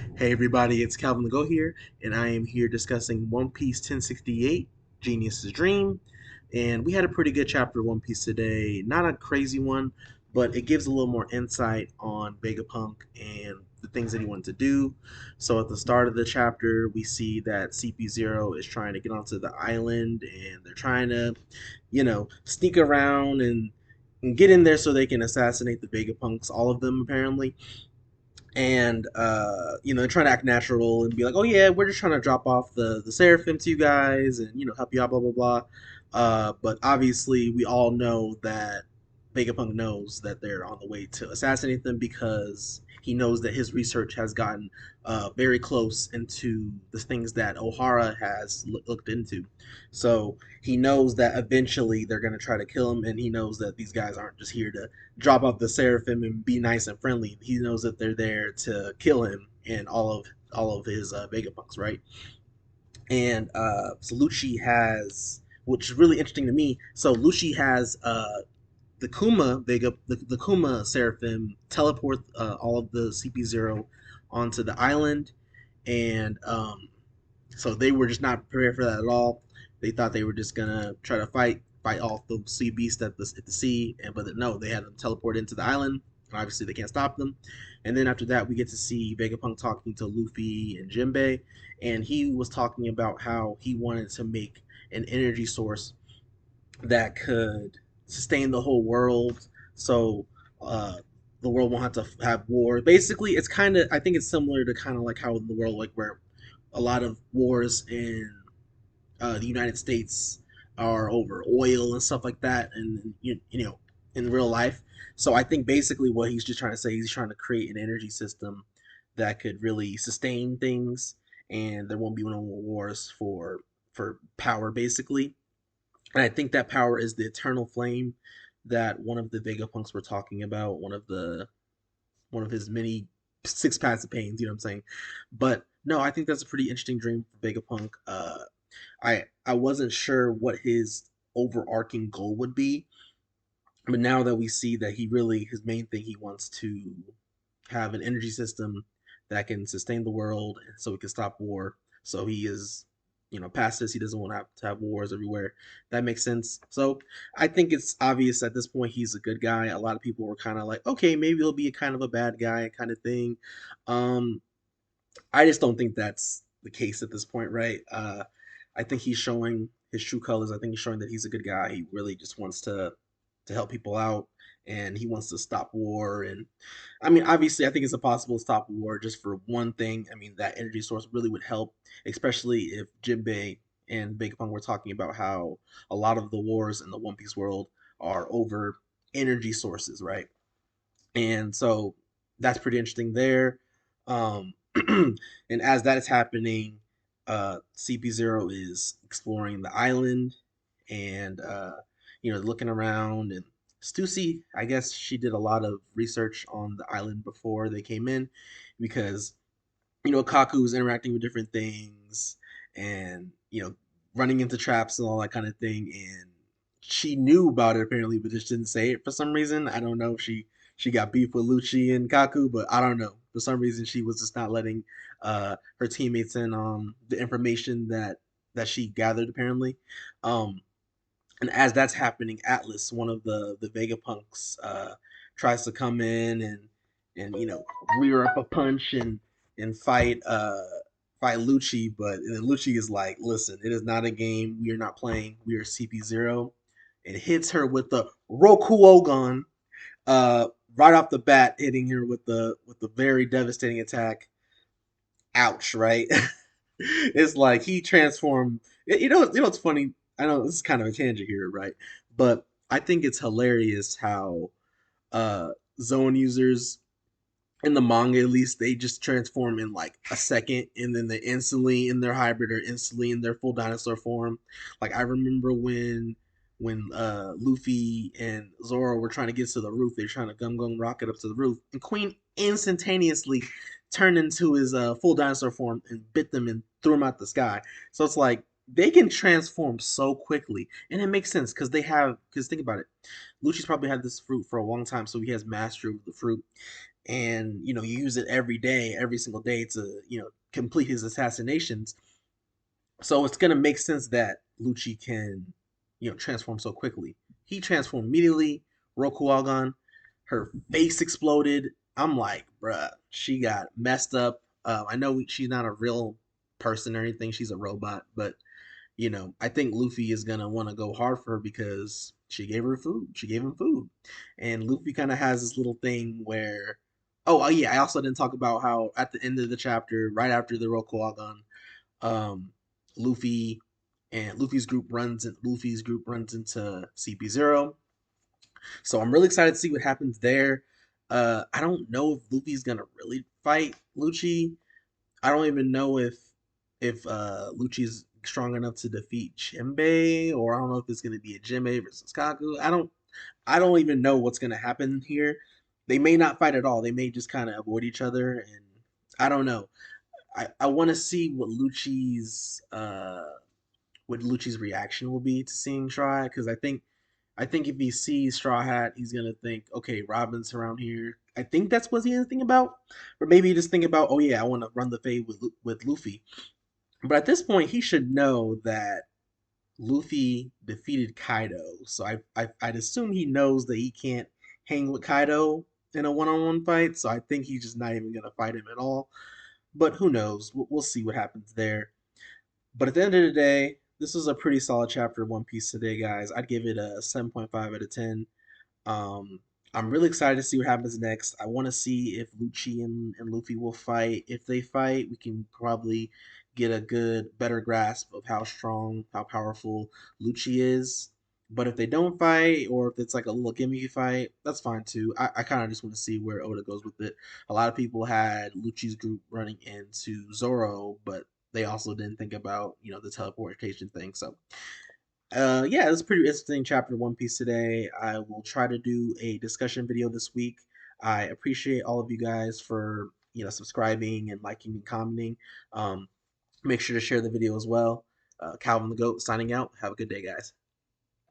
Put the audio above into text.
Hey everybody, it's Calvin the Go here, and I am here discussing One Piece 1068, Genius's Dream. And we had a pretty good chapter of One Piece today. Not a crazy one, but it gives a little more insight on Vegapunk and the things that he wanted to do. So at the start of the chapter, we see that CP0 is trying to get onto the island, and they're trying to, sneak around and get in there so they can assassinate the Vegapunks, all of them apparently, and trying to act natural and be like, oh yeah, we're just trying to drop off the seraphim to you guys and help you out, blah blah blah. But obviously we all know that Vegapunk knows that they're on the way to assassinate them, because he knows that his research has gotten very close into the things that O'Hara has looked into. So he knows that eventually they're going to try to kill him, and he knows that these guys aren't just here to drop off the seraphim and be nice and friendly. He knows that they're there to kill him and all of his Vegapunks, right? And so Lucci has, which is really interesting to me. So Lucci has the the Kuma seraphim teleport all of the CP0 onto the island, and so they were just not prepared for that at all. They thought they were just gonna try to fight off the sea beast at the sea, and but no, they had them teleport into the island. Obviously, they can't stop them. And then after that, we get to see Vegapunk talking to Luffy and Jinbe, and he was talking about how he wanted to make an energy source that could sustain the whole world. So uh, the world won't have to have war. Basically, it's kind of, I think it's similar to kind of like how the world, like where a lot of wars in the United States are over oil and stuff like that, and in real life. So I think basically what he's just trying to say, he's trying to create an energy system that could really sustain things, and there won't be no more wars for power, basically. And I think that power is the eternal flame that one of the Vegapunks were talking about, one of his many six paths of pains, you know what I'm saying? But no, I think that's a pretty interesting dream for Vegapunk. I wasn't sure what his overarching goal would be, but now that we see that his main thing, he wants to have an energy system that can sustain the world so we can stop war. So he is, pacifist. He doesn't want to have wars everywhere. That makes sense. So I think it's obvious at this point he's a good guy. A lot of people were kind of like, okay, maybe he'll be a kind of a bad guy kind of thing. Um, I just don't think that's the case at this point, right? I think he's showing his true colors. I think he's showing that he's a good guy. He really just wants to help people out, and he wants to stop war. And I mean, obviously, I think it's impossible to stop war just for one thing. I mean, that energy source really would help, especially if Jinbei and Vegapunk were talking about how a lot of the wars in the One Piece world are over energy sources, right? And so that's pretty interesting there. Um, and as that is happening, CP0 is exploring the island, and looking around. And Stussy, I guess she did a lot of research on the island before they came in, because Kaku was interacting with different things, and running into traps and all that kind of thing. And she knew about it apparently, but just didn't say it for some reason. I don't know if she got beef with Lucci and Kaku, but I don't know. For some reason, she was just not letting her teammates in on the information that she gathered apparently. Um, and as that's happening, Atlas, one of the Vegapunks, tries to come in and rear up a punch and fight Lucci. But Lucci is like, listen, it is not a game. We are not playing. We are CP0, and hits her with the Rokuagan, uh, right off the bat, hitting her with the very devastating attack. Ouch! Right? It's like he transformed. It's funny. I know this is kind of a tangent here, right? But I think it's hilarious how uh zone users in the manga, at least, they just transform in like a second, and then they instantly in their hybrid or instantly in their full dinosaur form. Like I remember when Luffy and Zoro were trying to get to the roof, they're trying to gum gum rocket up to the roof, and Queen instantaneously turned into his full dinosaur form and bit them and threw him out the sky. So it's like they can transform so quickly, and it makes sense because think about it, Lucci's probably had this fruit for a long time, so he has mastery of the fruit. and you use it every day, every single day to complete his assassinations. So it's gonna make sense that Lucci can transform so quickly. He transformed immediately. Rokuagan, her face exploded. I'm like, bruh, she got messed up. I know she's not a real person or anything. She's a robot, but I think Luffy is gonna want to go hard for her because she gave her food. She gave him food, and Luffy kind of has this little thing where, oh yeah, I also didn't talk about how at the end of the chapter, right after the Rokuagan, um, Luffy and Luffy's group runs into CP0. So I'm really excited to see what happens there. I don't know if Luffy's gonna really fight Lucci. I don't even know if Lucci's strong enough to defeat Jinbe, or I don't know if it's gonna be a Jinbe versus Kaku. I don't even know what's gonna happen here. They may not fight at all. They may just kind of avoid each other, and I don't know. I want to see what Lucci's reaction will be to seeing Straw Hat, because I think if he sees Straw Hat, he's gonna think, okay, Robin's around here. I think that's what he's gonna think about, or maybe he just think about, oh yeah, I want to run the fade with Luffy. But at this point, he should know that Luffy defeated Kaido, so I'd assume he knows that he can't hang with Kaido in a one-on-one fight. So I think he's just not even gonna fight him at all. But who knows? We'll see what happens there. But at the end of the day, this is a pretty solid chapter of One Piece today, guys. I'd give it a 7.5 out of 10. Um, I'm really excited to see what happens next. I want to see if Lucci and Luffy will fight. If they fight, we can probably get a better grasp of how strong, how powerful Lucci is. But if they don't fight, or if it's like a little gimmicky fight, that's fine too. I kind of just want to see where Oda goes with it. A lot of people had Lucci's group running into Zoro, but they also didn't think about, the teleportation thing. So yeah, it was a pretty interesting chapter of One Piece today. I will try to do a discussion video this week. I appreciate all of you guys for subscribing and liking and commenting. Um, Make sure to share the video as well. Calvin the Goat signing out. Have a good day, guys.